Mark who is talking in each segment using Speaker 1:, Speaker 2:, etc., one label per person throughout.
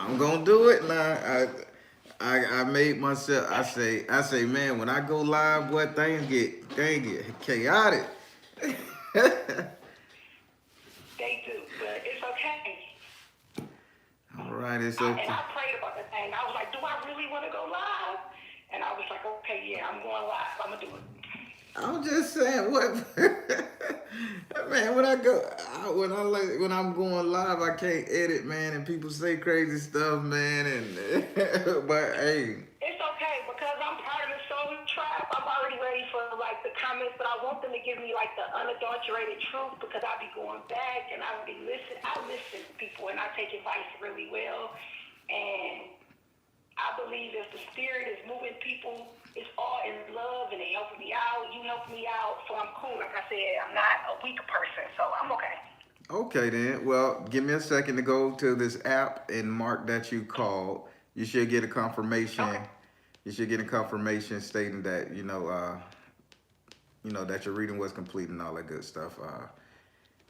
Speaker 1: I'm gonna do it now. I made myself. I say, man, when I go live, what things get chaotic.
Speaker 2: They do, but it's okay.
Speaker 1: All right, it's
Speaker 2: And
Speaker 1: okay.
Speaker 2: I prayed about the thing. I was like, do I really want to go live? And I was like, okay, yeah, I'm going live. I'm gonna do it.
Speaker 1: I'm just saying, what, man? When I'm going live, I can't edit, man, and people say crazy stuff, man, and but hey,
Speaker 2: It's okay because I'm part of the soul tribe. I'm already ready for like the comments, but I want them to give me like the unadulterated truth because I be going back and I be listen. I listen to people and I take advice really well, and I believe if the spirit is moving people, it's all in love and they helping me out. You help me out, so I'm cool. Like I said, I'm not a weak person, so I'm okay.
Speaker 1: okay then. Well, give me a second to go to this app and mark that you called. You should get a confirmation.
Speaker 2: Okay.
Speaker 1: You should get a confirmation stating that that your reading was complete and all that good stuff.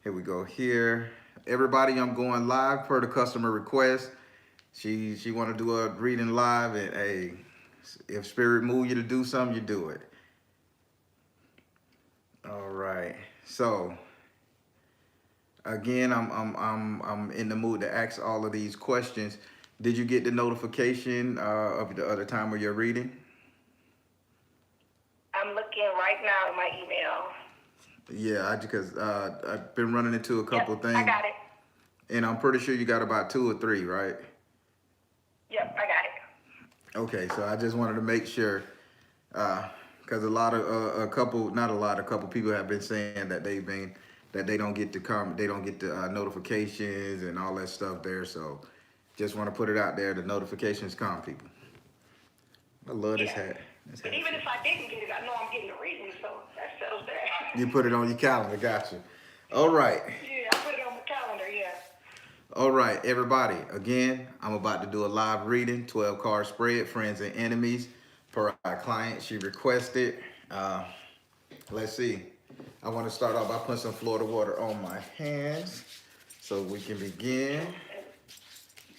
Speaker 1: Here we go. Here, everybody, I'm going live per the customer request. She want to do a reading live, and hey, if spirit move you to do something, you do it. All right. So again, I'm in the mood to ask all of these questions. Did you get the notification of the other time of your reading?
Speaker 2: I'm looking right now in my email.
Speaker 1: Yeah, because I've been running into a
Speaker 2: Yep,
Speaker 1: couple of
Speaker 2: I
Speaker 1: things,
Speaker 2: got it.
Speaker 1: and I'm pretty sure you got about two or three, right?
Speaker 2: Yep, I got it.
Speaker 1: Okay, so I just wanted to make sure, because a couple people have been saying that they don't get they don't get the notifications and all that stuff there. So just want to put it out there. The notifications come, people. I love this
Speaker 2: Yeah.
Speaker 1: hat. This
Speaker 2: But
Speaker 1: hat.
Speaker 2: even if I didn't get it, I know I'm getting a reading, so that settles
Speaker 1: You
Speaker 2: that.
Speaker 1: put it on your calendar. Got you. All right.
Speaker 2: Yeah, I put it on my calendar, yeah.
Speaker 1: All right, everybody. Again, I'm about to do a live reading, 12 card spread, friends and enemies. Per our client, she requested. Uh, let's see. I want to start off by putting some Florida water on my hands so we can begin.
Speaker 2: And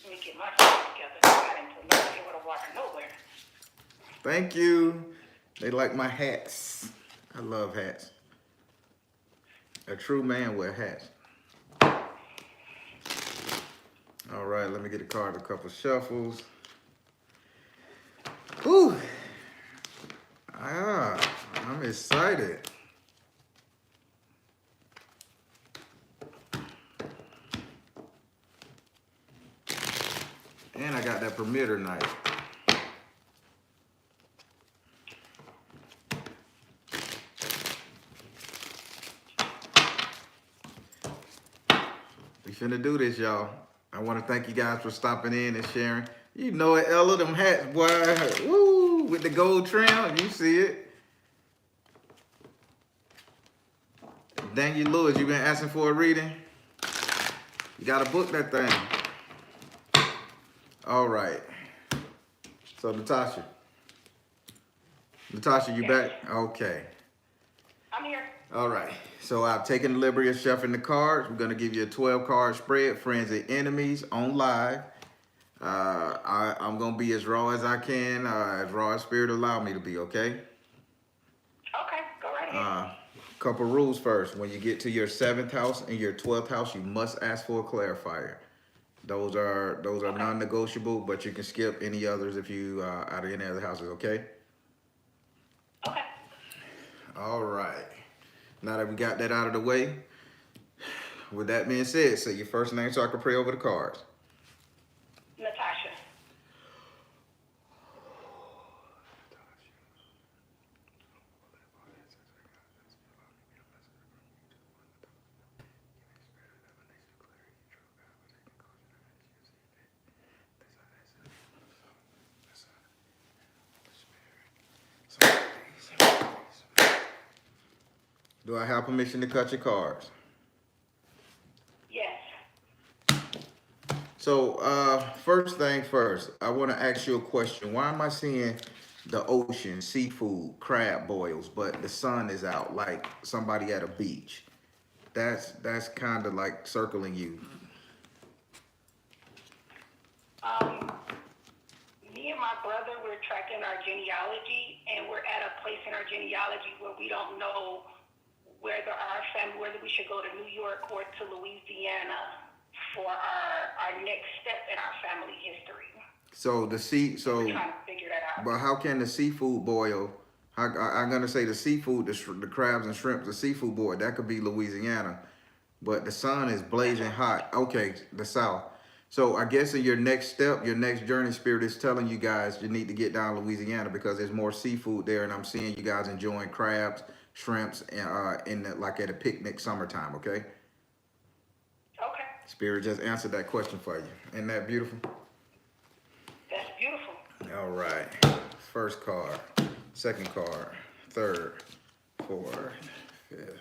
Speaker 2: let me get my stuff together. I didn't put nothing with a water nowhere.
Speaker 1: Thank you. They like my hats. I love hats. A true man wear hats. All right, let me get a card, a couple shuffles. Whew. I'm excited. And I got that permitter knife. We finna do this, y'all. I want to thank you guys for stopping in and sharing. You know it, Ella, them hats, boy. Woo, with the gold trim, you see it. Daniel Lewis, you been asking for a reading? You gotta book that thing. All right. So Natasha, you
Speaker 2: Yes,
Speaker 1: back? Okay.
Speaker 2: I'm here.
Speaker 1: All right. So I've taken the liberty of shuffling the cards. We're gonna give you a 12 card spread, friends and enemies on live. I'm gonna be as raw as I can, as raw as spirit allow me to be. Okay.
Speaker 2: Okay, go right ahead.
Speaker 1: Couple rules first. When you get to your 7th house and your 12th house, you must ask for a clarifier. Those are
Speaker 2: Okay,
Speaker 1: non-negotiable, but you can skip any others if you out of any other houses. Okay.
Speaker 2: okay.
Speaker 1: All right. Now that we got that out of the way, with that being said, say your first name so I can pray over the cards.
Speaker 2: Natasha.
Speaker 1: Do I have permission to cut your cards?
Speaker 2: Yes.
Speaker 1: So, first thing first, I want to ask you a question. Why am I seeing the ocean, seafood, crab boils, but the sun is out like somebody at a beach? That's kind of like circling you.
Speaker 2: we're tracking our genealogy, and we're at a place in our genealogy where we don't know whether we should go to New York or to Louisiana for our next step in our family history.
Speaker 1: So
Speaker 2: we're trying to figure that out.
Speaker 1: But how can the seafood boil? I'm gonna say the seafood, the crabs and shrimp, the seafood boil, that could be Louisiana, but the sun is blazing hot. Okay, the South. So I guess in your next step, your next journey, Spirit is telling you guys you need to get down Louisiana because there's more seafood there, and I'm seeing you guys enjoying crabs, shrimps, and like at a picnic summertime. Okay.
Speaker 2: Okay.
Speaker 1: Spirit just answered that question for you. Isn't that beautiful?
Speaker 2: That's beautiful.
Speaker 1: All right. First card, second card, third, fourth, fifth.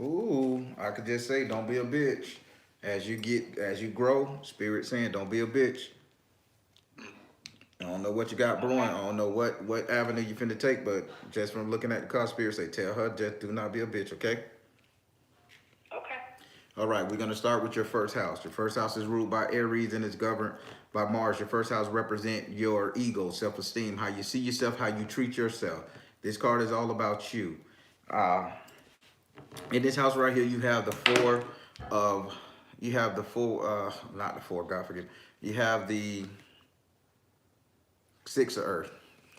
Speaker 1: Ooh, I could just say, don't be a bitch. As you grow, Spirit saying, don't be a bitch. I don't know what you got brewing. I don't know what avenue you finna take, but just from looking at the card, Spirit say, tell her, just do not be a bitch, okay?
Speaker 2: Okay.
Speaker 1: All right, we're gonna start with your first house. Your first house is ruled by Aries and is governed by Mars. Your first house represent your ego, self-esteem, how you see yourself, how you treat yourself. This card is all about you. In this house right here, you have the not the four, God forgive me. You have the 6 of earth.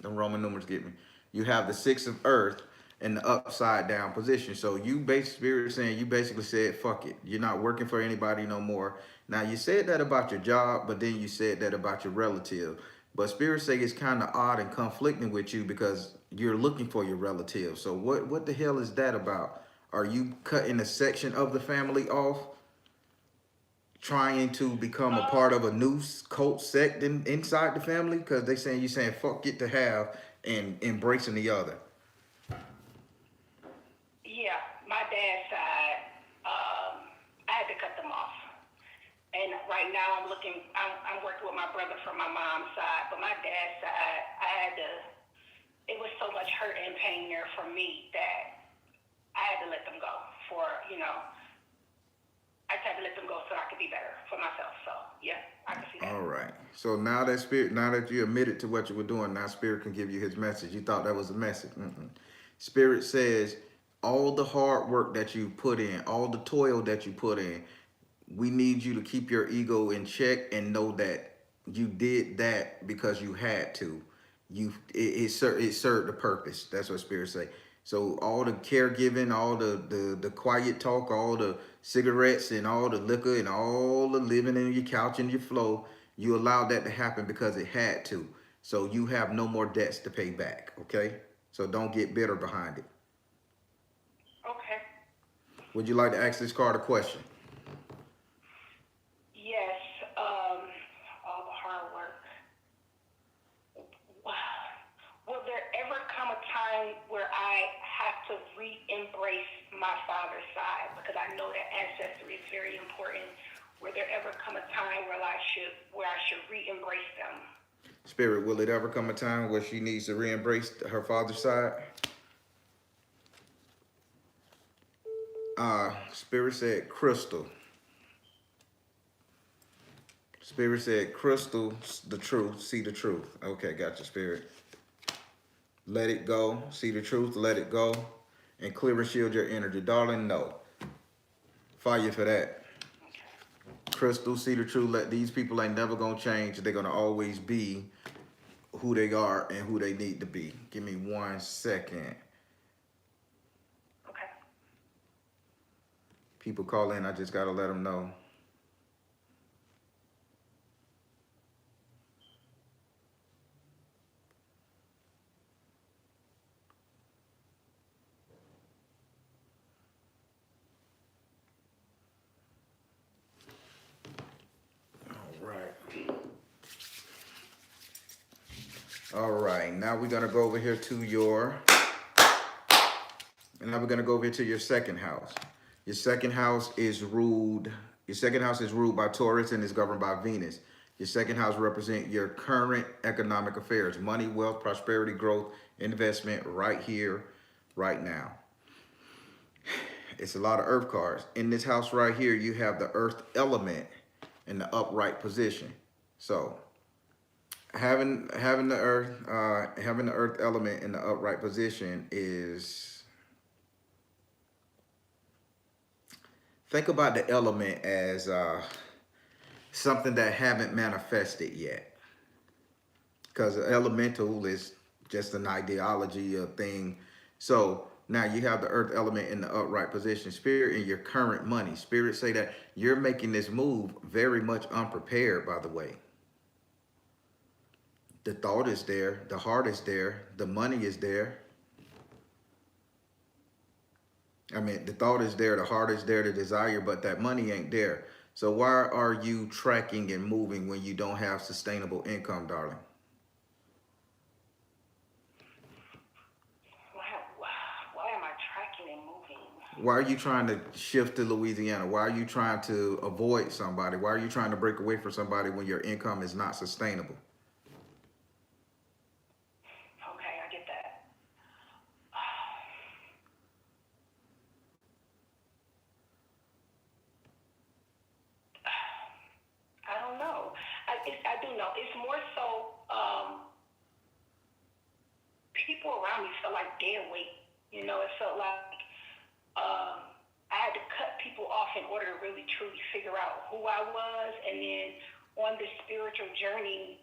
Speaker 1: The Roman numerals get me. You have the 6 of earth in the upside down position. So Spirit saying you basically said, fuck it. You're not working for anybody no more. Now you said that about your job, but then you said that about your relative. But Spirit say it's kind of odd and conflicting with you because you're looking for your relative. So what the hell is that about? Are you cutting a section of the family off? Trying to become a part of a new cult sect inside the family? Because they saying you saying fuck it to have and embracing the other.
Speaker 2: Yeah, my dad's side, I had to cut them off. And right now I'm working with my brother from my mom's side, but my dad's side, it was so much hurt and pain there for me that I had to let them go I just had to let them go so I could be better for myself. So yeah, I can see that.
Speaker 1: All right. So now that you admitted to what you were doing, now Spirit can give you his message. You thought that was a message. Spirit says all the hard work that you put in, all the toil that you put in, we need you to keep your ego in check and know that you did that because you had to. It served the purpose. That's what Spirit say. So all the caregiving, all the quiet talk, all the cigarettes and all the liquor and all the living in your couch and your flow, you allowed that to happen because it had to. So you have no more debts to pay back, okay? So don't get bitter behind it.
Speaker 2: Okay.
Speaker 1: Would you like to ask this card a question?
Speaker 2: Yes, all the hard work. Will there ever come a time where I have to re-embrace my father's side? Because I know that ancestry is very important. Will there ever come a time where I should re-embrace them?
Speaker 1: Spirit, will it ever come a time where she needs to re-embrace her father's side? Spirit said crystal. Spirit said crystal, the truth, see the truth. Okay, gotcha, Spirit. Let it go. See the truth, let it go. And clear and shield your energy. Darling, no. Fire for that. Crystal, see the truth. Let these people ain't never gonna change. They're gonna always be who they are and who they need to be. Give me 1 second.
Speaker 2: Okay.
Speaker 1: People call in, I just gotta let them know. All right, now we're gonna go over here to your second house. Your second house is ruled by Taurus and is governed by Venus. Your second house represents your current economic affairs, money, wealth, prosperity, growth, investment right here, right now. It's a lot of earth cards. In this house right here, you have the earth element in the upright position. So having the earth element in the upright position is, think about the element as something that haven't manifested yet, because elemental is just an ideology, a thing. So now you have the earth element in the upright position. Spirit in your current money. Spirit say that you're making this move very much unprepared, by the way. The thought is there, the heart is there, the money is there. I mean, the thought is there, the heart is there, the desire, but that money ain't there. So why are you tracking and moving when you don't have sustainable income, darling?
Speaker 2: Why am I tracking and moving?
Speaker 1: Why are you trying to shift to Louisiana? Why are you trying to avoid somebody? Why are you trying to break away from somebody when your income is not sustainable?
Speaker 2: Okay, I get that. I don't know. I do know. It's more so people around me feel like dead weight. You know, it felt like I had to cut people off in order to really truly figure out who I was. And then on this spiritual journey,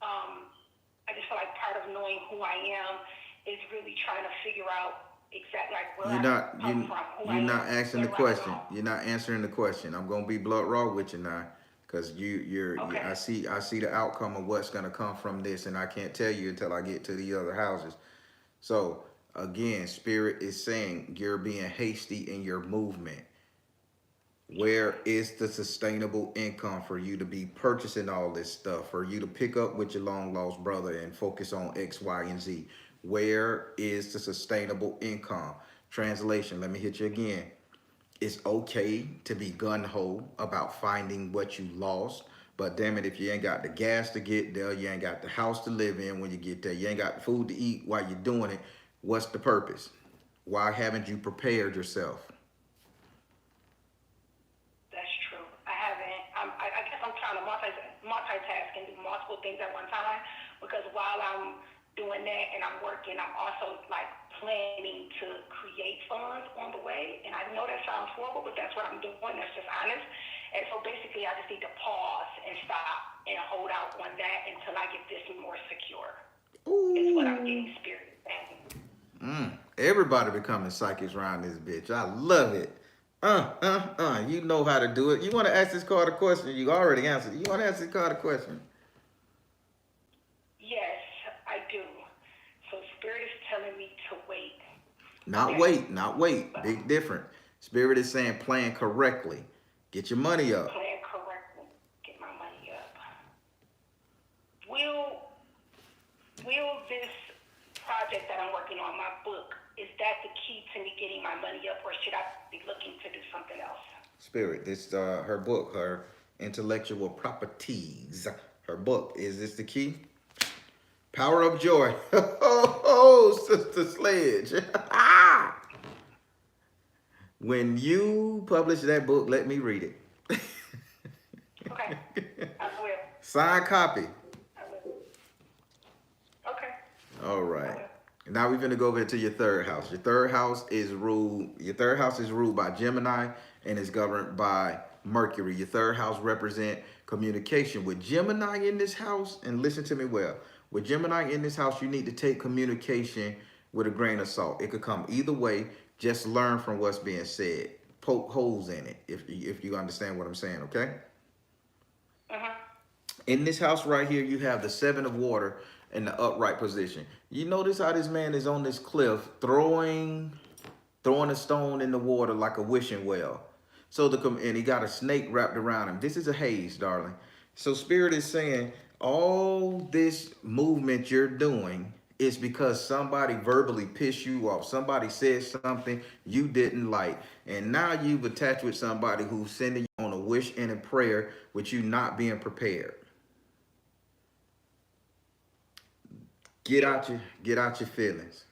Speaker 2: I just feel like part of knowing who I am is really trying to figure out exactly like where I come from, who I am.
Speaker 1: You're not asking the question. You're not answering the question. I'm gonna be blood raw with you now, because
Speaker 2: Okay.
Speaker 1: I see the outcome of what's gonna come from this, and I can't tell you until I get to the other houses. So again, Spirit is saying you're being hasty in your movement. Where is the sustainable income for you to be purchasing all this stuff, for you to pick up with your long lost brother and focus on X, Y, and Z? Where is the sustainable income? Translation, let me hit you again. It's okay to be gun-ho about finding what you lost, but damn it, if you ain't got the gas to get there, you ain't got the house to live in when you get there, you ain't got food to eat while you're doing it, what's the purpose? Why haven't you prepared yourself?
Speaker 2: That's true. I haven't. I guess I'm trying to multitask and do multiple things at one time, because while I'm doing that and I'm working, I'm also like planning to create funds on the way. And I know that sounds horrible, but that's what I'm doing. That's just honest. And so basically, I just need to pause and stop and hold out on that until I get this more secure.
Speaker 1: Ooh.
Speaker 2: It's what I'm getting spirit saying.
Speaker 1: Everybody becoming psychics around this bitch. I love it. You know how to do it. You want to ask this card a question? You already answered. You want to ask this card a question?
Speaker 2: Yes, I do. So spirit is telling me to wait.
Speaker 1: Not wait, not wait. Big difference. Spirit is saying plan correctly. Get your money up.
Speaker 2: Plan correctly. Get my money up. Will this project that I'm working on, my book, is that the key to me getting my money up, or should I be looking to do something else?
Speaker 1: Spirit, this her book, her intellectual properties. Her book. Is this the key? Power of Joy. Oh, Sister Sledge. When you publish that book, let me read it.
Speaker 2: Okay, I will.
Speaker 1: Signed copy.
Speaker 2: I will. Okay.
Speaker 1: All right. Now we're gonna go over to your third house. Your third house is ruled by Gemini and is governed by Mercury. Your third house represent communication. With Gemini in this house, and listen to me well, with Gemini in this house, you need to take communication with a grain of salt. It could come either way. Just learn from what's being said. Poke holes in it if you understand what I'm saying, okay? In this house right here, you have the Seven of Water in the upright position. You notice how this man is on this cliff throwing a stone in the water like a wishing well. And he got a snake wrapped around him. This is a haze, darling. So Spirit is saying all this movement you're doing is because somebody verbally pissed you off. Somebody said something you didn't like. And now you've attached with somebody who's sending you on a wish and a prayer with you not being prepared. Get out your feelings.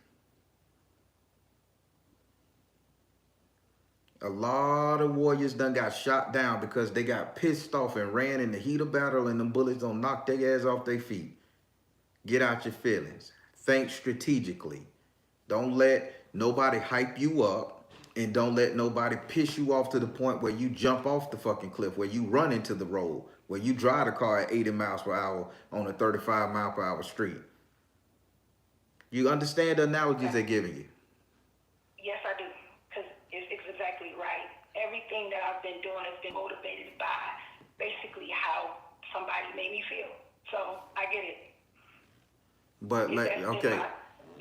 Speaker 1: A lot of warriors done got shot down because they got pissed off and ran in the heat of battle, and them bullets don't knock their ass off their feet. Get out your feelings. Think strategically. Don't let nobody hype you up, and don't let nobody piss you off to the point where you jump off the fucking cliff, where you run into the road, where you drive the car at 80 miles per hour on a 35 mile per hour street. You understand the analogies they're giving you?
Speaker 2: Yes, I do. Because it's exactly right. Everything that I've been doing has been motivated by basically how somebody made me feel. So I get it.
Speaker 1: But okay.
Speaker 2: My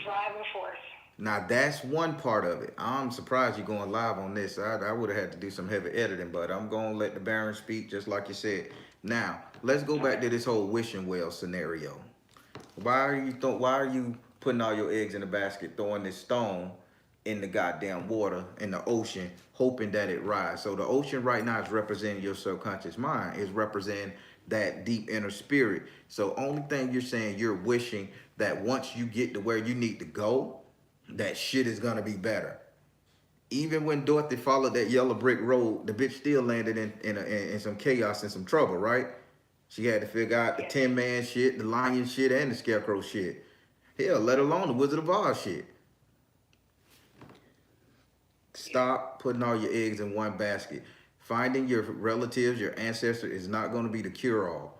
Speaker 2: driving force.
Speaker 1: Now that's one part of it. I'm surprised you're going live on this. I would have had to do some heavy editing, but I'm gonna let the Baron speak just like you said. Now let's go back to this whole wishing well scenario. Why are you putting all your eggs in a basket, throwing this stone in the goddamn water in the ocean, hoping that it rise? So the ocean right now is representing your subconscious mind, is representing that deep inner spirit. So only thing you're saying, you're wishing that once you get to where you need to go, that shit is gonna be better. Even when Dorothy followed that yellow brick road, the bitch still landed in some chaos and some trouble, right? She had to figure out the Tin Man shit, the Lion shit, and the Scarecrow shit. Hell, let alone the Wizard of Oz shit. Stop putting all your eggs in one basket. Finding your relatives, your ancestors is not going to be the cure-all.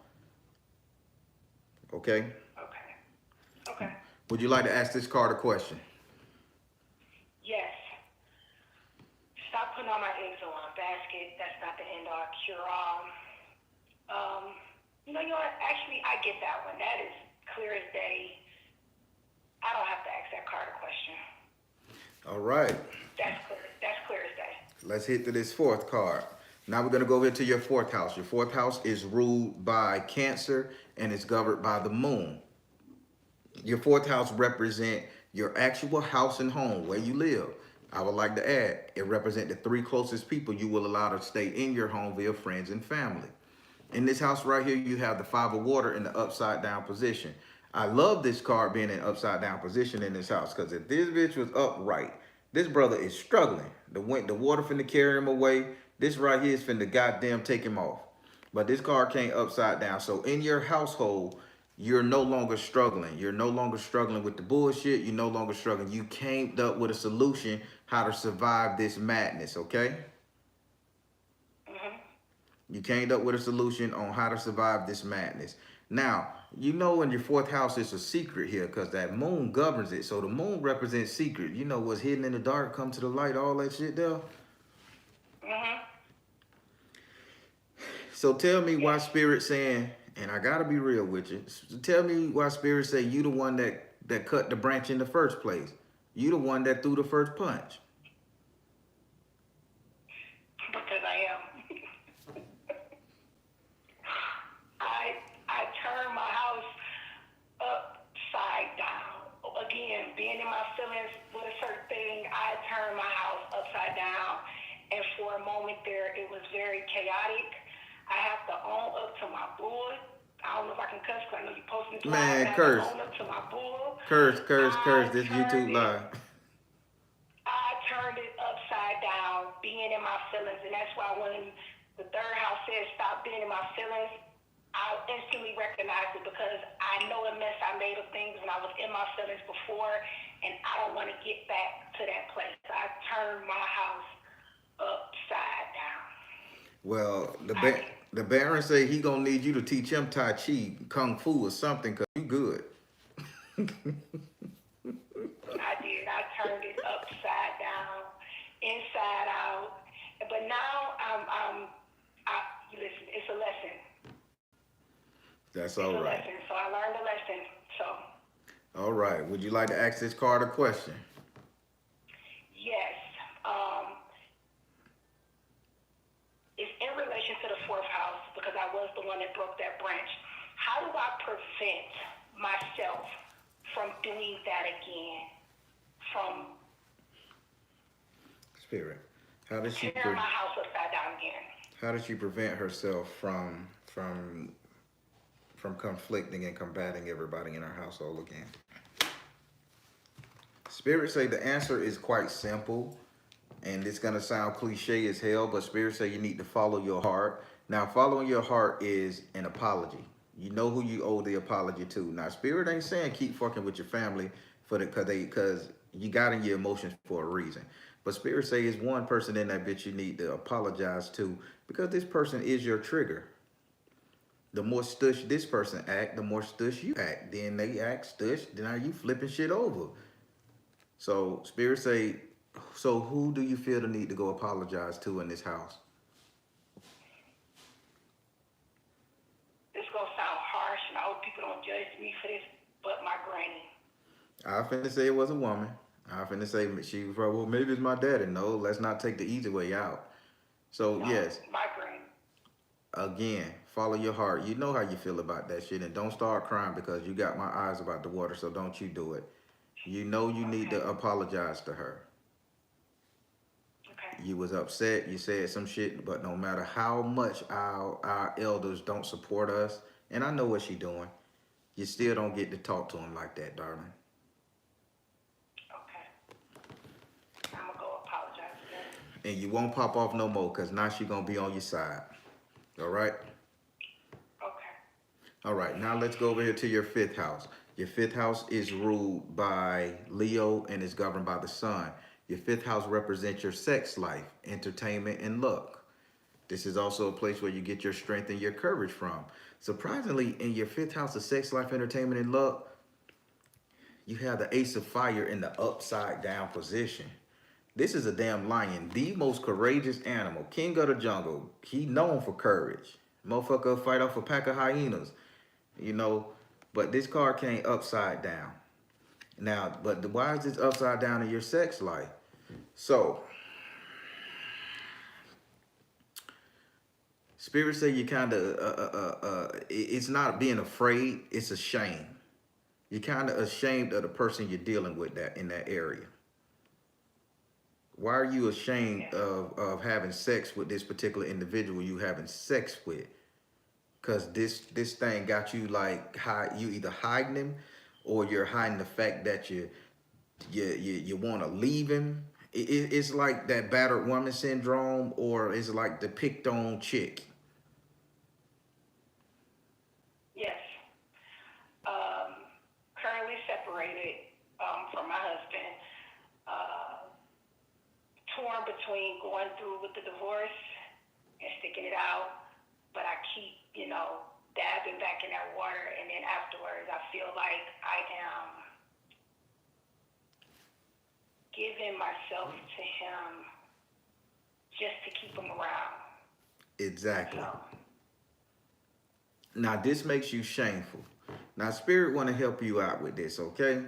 Speaker 1: Okay?
Speaker 2: Okay.
Speaker 1: Would you like to ask this card a question?
Speaker 2: Yes. Stop putting all my eggs in one basket. That's not the end all cure all. You know what? Actually, I get that one. That is clear as day. I don't have to ask that card a question.
Speaker 1: All right.
Speaker 2: That's clear. That's clear as day.
Speaker 1: Let's hit to this fourth card. Now we're going to go over to your fourth house. Your fourth house is ruled by Cancer, and it's governed by the moon. Your fourth house represents your actual house and home, where you live. I would like to add, it represents the 3 closest people you will allow to stay in your home via friends and family. In this house right here, you have the 5 of water in the upside down position. I love this card being in upside down position in this house, because if this bitch was upright, this brother is struggling. The water finna carry him away. This right here is finna goddamn take him off. But this card came upside down. So in your household, you're no longer struggling. You're no longer struggling with the bullshit. You're no longer struggling. You came up with a solution how to survive this madness, okay? You came up with a solution on how to survive this madness. Now, you know in your fourth house, it's a secret here because that moon governs it. So the moon represents secret. You know what's hidden in the dark, come to the light, all that shit there. So tell me why Spirit saying, and I gotta be real with you. Tell me why Spirit say you the one that cut the branch in the first place. You the one that threw the first punch.
Speaker 2: Because I am. I turned my house upside down. Again, being in my feelings with a certain thing, I turned my house upside down. And for a moment there, it was very chaotic. I have to own up to my bull. I don't know if I can cuss, because I know you posting this live.
Speaker 1: Man, curse.
Speaker 2: I have to own up to my bull.
Speaker 1: Curse. This YouTube live.
Speaker 2: I turned it upside down, being in my feelings. And that's why when the third house says stop being in my feelings, I instantly recognized it, because I know the mess I made of things when I was in my feelings before, and I don't want to get back to that place. I turned my house upside down.
Speaker 1: Well, the Baron say he gonna need you to teach him Tai Chi, Kung Fu, or something, cause you good.
Speaker 2: I did. I turned it upside down, inside out. But now listen, it's a lesson.
Speaker 1: That's all right.
Speaker 2: Lesson. So I learned a lesson. So.
Speaker 1: All right. Would you like to ask this card a question?
Speaker 2: Yes. It's in relation to the fourth house, because I was the one that broke that branch. How do I prevent myself from doing that again? From
Speaker 1: Spirit. How does she
Speaker 2: tearing my house upside down again?
Speaker 1: How does she prevent herself from conflicting and combating everybody in her household again? Spirit say the answer is quite simple. And it's gonna sound cliche as hell, but Spirit say you need to follow your heart. Now, following your heart is an apology. You know who you owe the apology to. Now, Spirit ain't saying keep fucking with your family for the because you got in your emotions for a reason. But Spirit say it's one person in that bitch you need to apologize to because this person is your trigger. The more stush this person act, the more stush you act. Then they act stush. Then now you flipping shit over. So Spirit say, so who do you feel the need to go apologize to in this house?
Speaker 2: This gonna sound harsh, and I hope people don't judge me for this, but my granny.
Speaker 1: I finna say it was a woman. I finna say she was well, maybe it's my daddy. No, let's not take the easy way out. So
Speaker 2: No,
Speaker 1: yes,
Speaker 2: my granny.
Speaker 1: again, follow your heart. You know how you feel about that shit, and don't start crying because you got my eyes about the water. So don't you do it. You know you need
Speaker 2: Okay.
Speaker 1: to apologize to her.
Speaker 2: Okay.
Speaker 1: You was upset. You said some shit, but no matter how much our elders don't support us, and I know what she doing, you still don't get to talk to him like that, darling.
Speaker 2: Okay. I'm gonna go apologize to them.
Speaker 1: And you won't pop off no more, cause now she gonna be on your side. All right.
Speaker 2: Okay.
Speaker 1: All right, now let's go over here to your fifth house. Your fifth house is ruled by Leo and is governed by the sun. Your fifth house represents your sex life, entertainment, and luck. This is also a place where you get your strength and your courage from. Surprisingly, in your fifth house of sex life, entertainment, and luck, you have the ace of fire in the upside down position. This is a damn lion, the most courageous animal, king of the jungle. He known for courage. Motherfucker fight off a pack of hyenas. You know, but this card came upside down. Now, but why is this upside down in your sex life? So, Spirit say you kind of, it's not being afraid, it's a shame. You're kind of ashamed of the person you're dealing with that in that area. Why are you ashamed of having sex with this particular individual you having sex with? Cause this thing got you like you either hiding him or you're hiding the fact that you want to leave him. It's like that battered woman syndrome, or it's like the picked on chick.
Speaker 2: Yes. Currently separated from my husband. Torn between going through with the divorce and sticking it out, but I keep, dabbing back in that water, and then afterwards I feel like I am giving myself to him just to keep him around.
Speaker 1: Exactly.
Speaker 2: So,
Speaker 1: Now this makes you shameful. Now Spirit want to help you out with this, okay?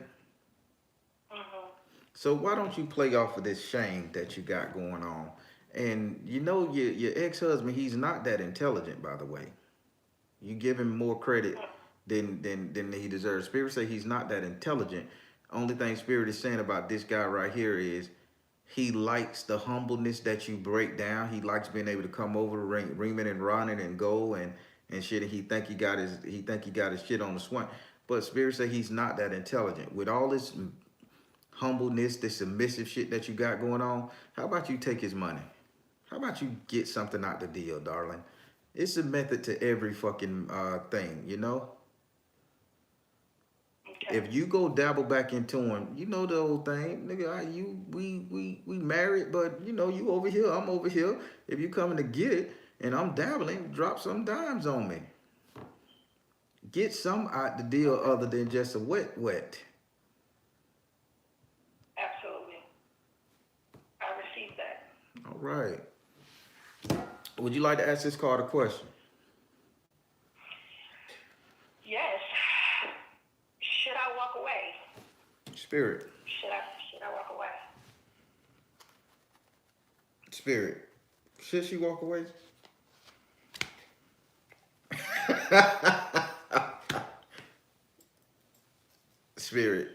Speaker 1: So why don't you play off of this shame that you got going on? And you know your ex-husband, he's not that intelligent, by the way. You give him more credit than he deserves. Spirit say he's not that intelligent. Only thing Spirit is saying about this guy right here is he likes the humbleness that you break down. He likes being able to come over, reaming and running and go and shit. And he think he got his shit on the swing. But Spirit say he's not that intelligent. With all this humbleness, this submissive shit that you got going on, how about you take his money? How about you get something out the deal, darling? It's a method to every fucking thing, you know?
Speaker 2: okay.
Speaker 1: If you go dabble back into him, you know the old thing, nigga. We married, but you over here, I'm over here. If you coming to get it, and I'm dabbling, drop some dimes on me. Get some out the deal other than just a wet.
Speaker 2: Absolutely. I received that.
Speaker 1: All right. Would you like to ask this card a question?
Speaker 2: Yes. Should I walk away?
Speaker 1: Spirit.
Speaker 2: Should I walk away?
Speaker 1: Spirit. Should she walk away? Spirit.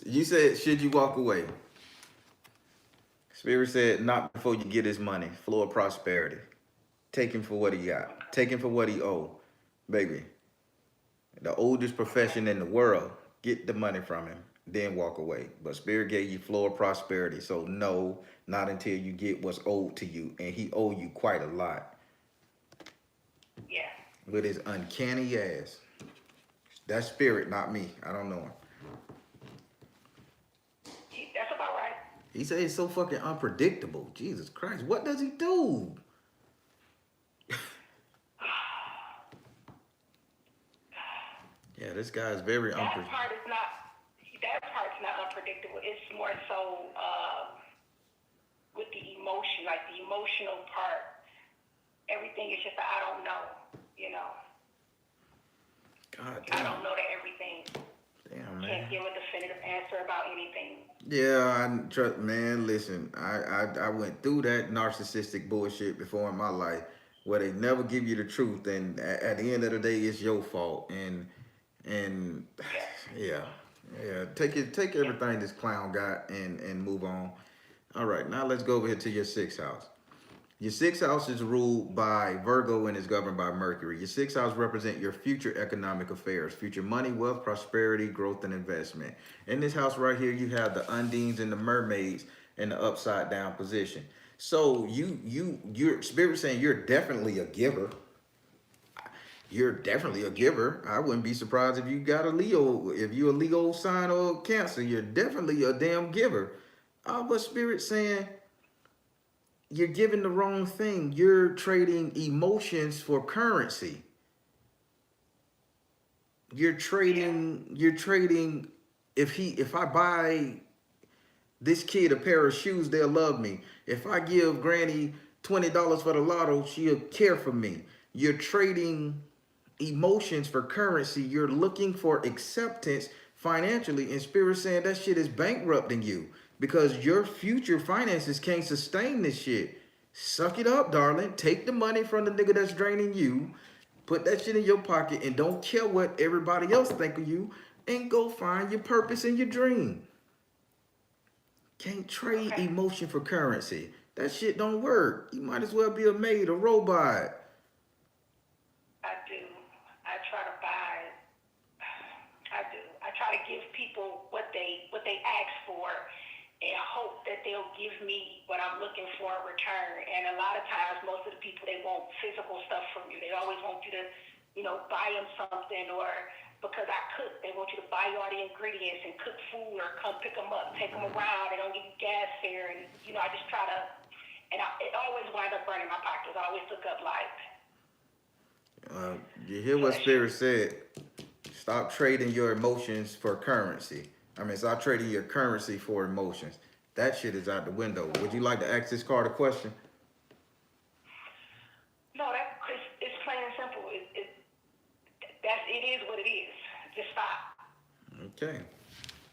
Speaker 1: You said, should you walk away? Spirit said, not before you get his money. Flow of prosperity. Take him for what he got. Take him for what he owe. Baby. The oldest profession in the world. Get the money from him. then walk away. But Spirit gave you flow of prosperity. So no, not until you get what's owed to you. And he owe you quite a lot.
Speaker 2: Yeah.
Speaker 1: With his uncanny ass. That's Spirit, not me. I don't know him.
Speaker 2: That's about right.
Speaker 1: He said it's so fucking unpredictable. Jesus Christ. What does he do? Yeah, this guy is very unpredictable.
Speaker 2: That part's not unpredictable. It's more so with the emotion, like the emotional part. Everything is just I don't know, you know.
Speaker 1: God damn.
Speaker 2: I don't know that everything.
Speaker 1: Damn, man.
Speaker 2: Can't give a definitive answer about anything.
Speaker 1: Yeah, man, listen, I went through that narcissistic bullshit before in my life where they never give you the truth, and at the end of the day, it's your fault. And yeah, take everything this clown got and move on. All right, now let's go over here to your sixth house. Your sixth house is ruled by Virgo and is governed by Mercury. Your sixth house represents your future economic affairs, future money, wealth, prosperity, growth, and investment. In this house right here, you have the undines and the mermaids in the upside down position. So your Spirit saying you're definitely a giver. You're definitely a giver. I wouldn't be surprised if you got a Leo. If you're a Leo sign or Cancer, you're definitely a damn giver. But Spirit saying you're giving the wrong thing. You're trading emotions for currency. You're trading if I buy this kid a pair of shoes, they'll love me. If I give Granny $20 for the lotto, she'll care for me. You're trading emotions for currency. You're looking for acceptance financially, and Spirit saying that shit is bankrupting you. Because your future finances can't sustain this shit. Suck it up, darling. Take the money from the nigga that's draining you. Put that shit in your pocket and don't care what everybody else think of you. And go find your purpose and your dream. Can't trade emotion for currency. That shit don't work. You might as well be a maid, a robot.
Speaker 2: I do. I try to buy. I do. I try to give people what they ask for, and hope that they'll give me what I'm looking for in return. And a lot of times, most of the people, they want physical stuff from you. They always want you to, buy them something, or because I cook, they want you to buy all the ingredients and cook food, or come pick them up, take them around. They don't give you gas fare, and I just try to, it always wind up burning my pockets. I always look up like.
Speaker 1: You hear what Spirit said? Stop trading your emotions for currency. Stop trading your currency for emotions. That shit is out the window. Would you like to ask this card a question?
Speaker 2: No, it's plain and simple. It is what it is. Just stop.
Speaker 1: Okay.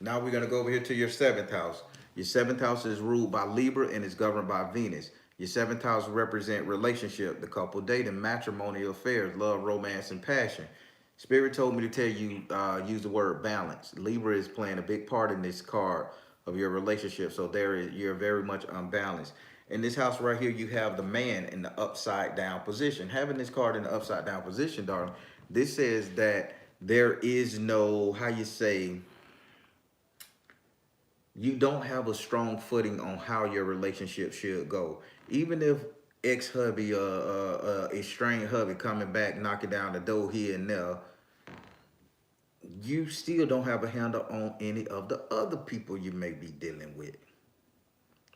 Speaker 1: Now we're going to go over here to your seventh house. Your seventh house is ruled by Libra and is governed by Venus. Your seventh house represents relationship, the couple dating, matrimonial affairs, love, romance, and passion. Spirit told me to tell you, use the word balance. Libra is playing a big part in this card of your relationship. So you're very much unbalanced. In this house right here, you have the man in the upside down position. Having this card in the upside down position, darling, this says that there is no, you don't have a strong footing on how your relationship should go. Even if ex-hubby, estranged hubby coming back, knocking down the door here and there, you still don't have a handle on any of the other people you may be dealing with.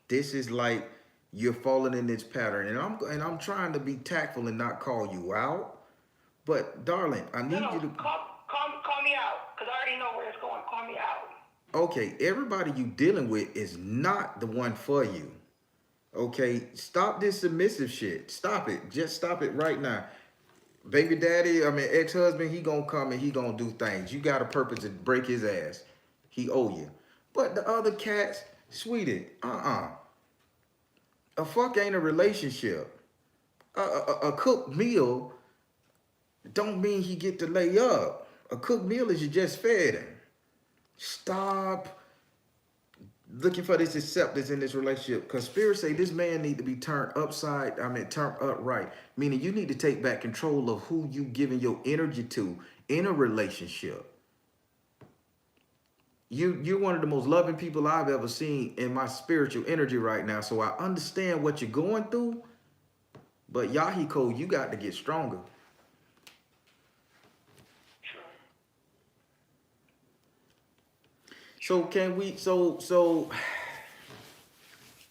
Speaker 1: This is like you're falling in this pattern, and I'm trying to be tactful and not call you out. But darling, I need you to
Speaker 2: call me out, because I already know where it's going. Call me out.
Speaker 1: Okay, everybody you dealing with is not the one for you. Okay, stop this submissive shit. Stop it. Just stop it right now. Baby daddy, ex-husband, he gonna come and he gonna do things. You got a purpose to break his ass. He owe you. But the other cats, sweetie, A fuck ain't a relationship. A cooked meal don't mean he get to lay up. A cooked meal is you just fed him. Stop looking for this acceptance in this relationship, because Spirit say this man need to be turned upright, meaning you need to take back control of who you giving your energy to in a relationship. You're one of the most loving people I've ever seen in my spiritual energy right now. So I understand what you're going through, but Yahiko, you got to get stronger.
Speaker 2: True.
Speaker 1: So can we? So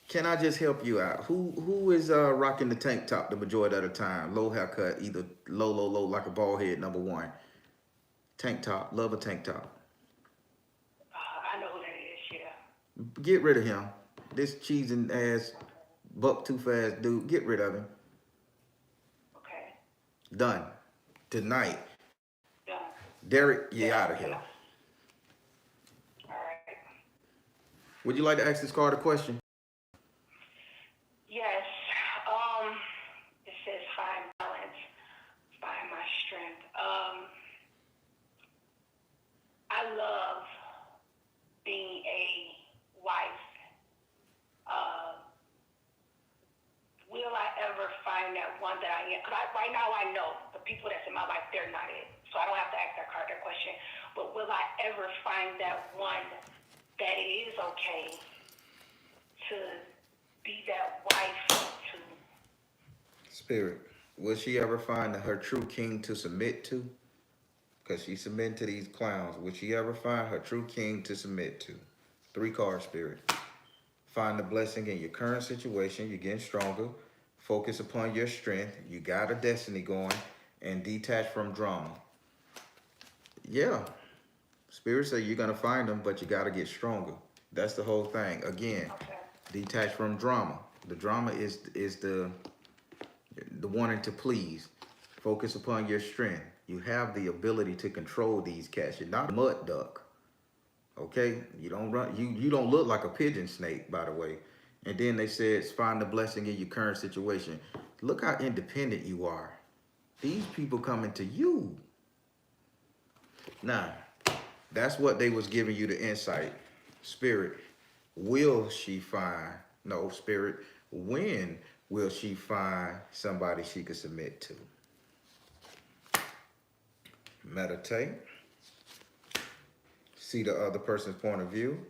Speaker 1: can I just help you out? Who is rocking the tank top the majority of the time? Low haircut, either low like a bald head. Number one, tank top. Love a tank top.
Speaker 2: I know who that is. Yeah.
Speaker 1: Get rid of him. This cheesing ass, buck too fast dude. Get rid of him.
Speaker 2: Okay.
Speaker 1: Done. Tonight.
Speaker 2: Done.
Speaker 1: Derek, you
Speaker 2: Yeah.
Speaker 1: out of here.
Speaker 2: All right.
Speaker 1: Would you like to ask this card a question?
Speaker 2: Yes. It says find balance, find my strength. I love being a wife. Will I ever find that one that I am? Because right now I know the people that's in my life, they're not it. So I don't have to ask that card that question. But will I ever find that one that it is okay to be that wife to?
Speaker 1: Spirit. Will she ever find her true king to submit to? Because she's submitting to these clowns. Will she ever find her true king to submit to? 3 cards, Spirit. Find the blessing in your current situation. You're getting stronger. Focus upon your strength. You got a destiny going. And detach from drama. Yeah. Spirit say you're going to find them, but you got to get stronger. That's the whole thing. Again,
Speaker 2: Okay.
Speaker 1: detach from drama. The drama is the wanting to please. Focus upon your strength. You have the ability to control these cats. You're not a mud duck. Okay? You don't run. You don't look like a pigeon snake, by the way. And then they said, find the blessing in your current situation. Look how independent you are. These people coming to you. Now, that's what they was giving you the insight. Spirit, will she find? No, Spirit, when will she find somebody she could submit to? Meditate. See the other person's point of view.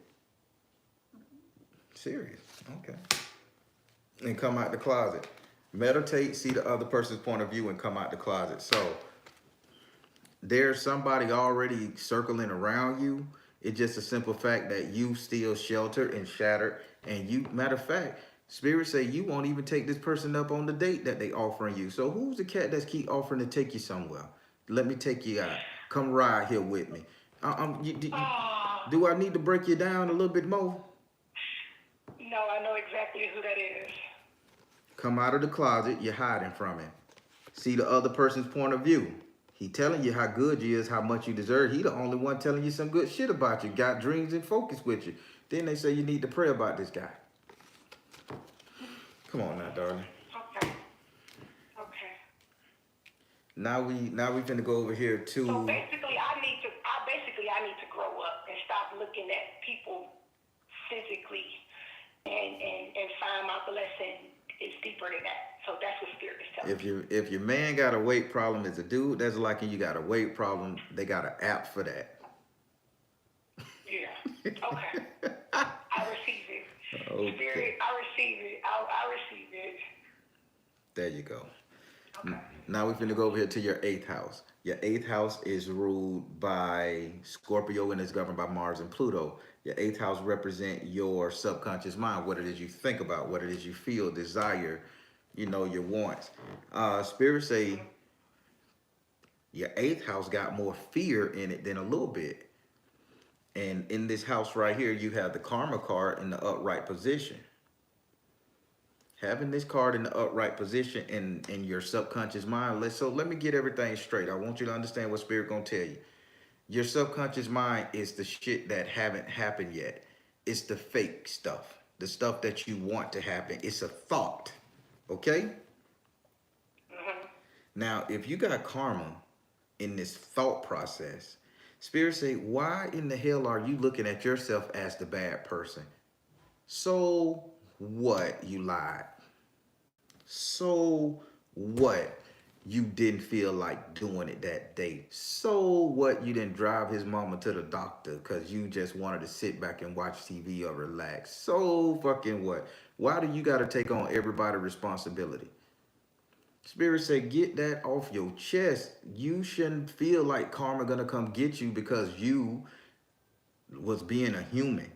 Speaker 1: Serious. Okay. And come out the closet. Meditate, see the other person's point of view, and come out the closet. So there's somebody already circling around you. It's just a simple fact that you still sheltered and shattered. And you, matter of fact, Spirit say you won't even take this person up on the date that they offering you. So who's the cat that's keep offering to take you somewhere? Let me take you out. Come ride here with me. Do I need to break you down a little bit more?
Speaker 2: No, I know exactly who that is.
Speaker 1: Come out of the closet. You're hiding from him. See the other person's point of view. He telling you how good you is, how much you deserve. He the only one telling you some good shit about you. Got dreams and focus with you. Then they say you need to pray about this guy. Come on now, darling.
Speaker 2: Okay. Okay.
Speaker 1: Now we finna go over here to.
Speaker 2: So basically, I need to grow up and stop looking at people physically and find my blessing is deeper than that. So that's what Spirit is telling me.
Speaker 1: If your man got a weight problem as a dude, that's like you got a weight problem. They got an app for that.
Speaker 2: Yeah. Okay. I receive it.
Speaker 1: Okay.
Speaker 2: Spirit, I receive it. I receive it.
Speaker 1: There you go.
Speaker 2: Okay.
Speaker 1: Now we're finna go over here to your 8th house. Your 8th house is ruled by Scorpio and is governed by Mars and Pluto. Your 8th house represent your subconscious mind, what it is you think about, what it is you feel, desire, your wants. Spirit say your 8th house got more fear in it than a little bit. And in this house right here, you have the karma card in the upright position. Having this card in the upright position in your subconscious mind, let me get everything straight. I want you to understand what Spirit gonna tell you. Your subconscious mind is the shit that haven't happened yet. It's the fake stuff, the stuff that you want to happen. It's a thought, okay?
Speaker 2: Mm-hmm.
Speaker 1: Now, if you got karma in this thought process, Spirit say, why in the hell are you looking at yourself as the bad person? So what? You lied. So what? you didn't feel like doing it that day. So what? You didn't drive his mama to the doctor because you just wanted to sit back and watch TV or relax. So fucking what? Why do you got to take on everybody's responsibility? Spirit said, get that off your chest. You shouldn't feel like karma gonna come get you because you was being a human.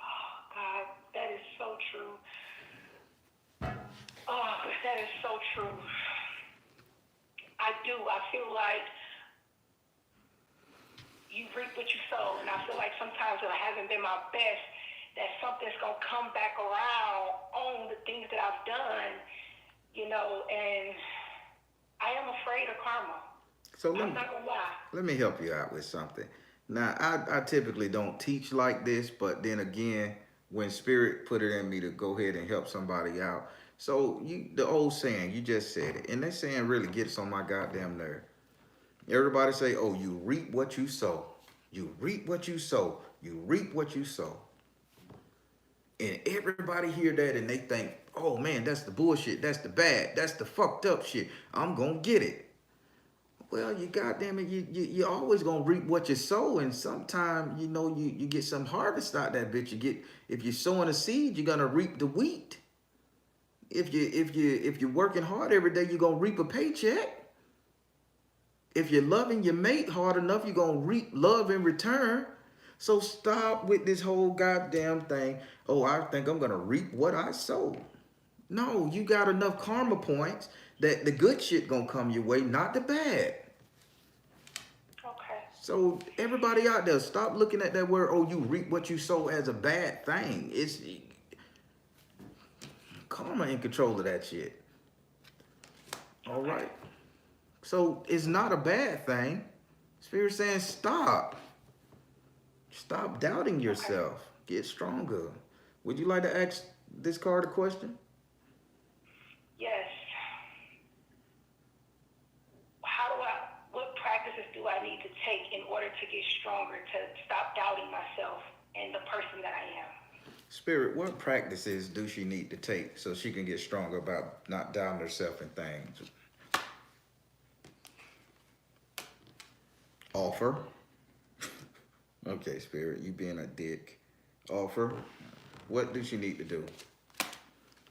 Speaker 2: Oh, God, that is so true. Oh, that is so true. I do. I feel like you reap what you sow, and I feel like sometimes when I haven't been my best, that something's gonna come back around on the things that I've done, and I am afraid of karma.
Speaker 1: So
Speaker 2: I'm not gonna lie.
Speaker 1: let me help you out with something. Now, I typically don't teach like this, but then again, when Spirit put it in me to go ahead and help somebody out. So the old saying, you just said it, and that saying really gets on my goddamn nerve. Everybody say, "Oh, you reap what you sow. You reap what you sow. You reap what you sow." And everybody hear that and they think, "Oh man, that's the bullshit. That's the bad. That's the fucked up shit. I'm gonna get it." Well, you goddamn it, you always gonna reap what you sow, and sometime you get some harvest out that bitch. You get if you're sowing a seed, you're gonna reap the wheat. If you're working hard every day, you're gonna reap a paycheck. If you're loving your mate hard enough, you're gonna reap love in return. So stop with this whole goddamn thing. Oh, I think I'm gonna reap what I sow. No, you got enough karma points that the good shit gonna come your way, not the bad.
Speaker 2: Okay.
Speaker 1: So everybody out there, stop looking at that word, "Oh, you reap what you sow," as a bad thing. It's karma in control of that shit. All
Speaker 2: Okay.
Speaker 1: right. So it's not a bad thing. Spirit saying stop. Stop doubting
Speaker 2: Okay.
Speaker 1: yourself. Get stronger. Would you like to ask this card a question?
Speaker 2: Yes. What practices do I need to take in order to get stronger, to stop doubting myself and the person that I am?
Speaker 1: Spirit, what practices do she need to take so she can get stronger about not doubting herself and things? Offer. Okay, Spirit, you being a dick. Offer. What do she need to do?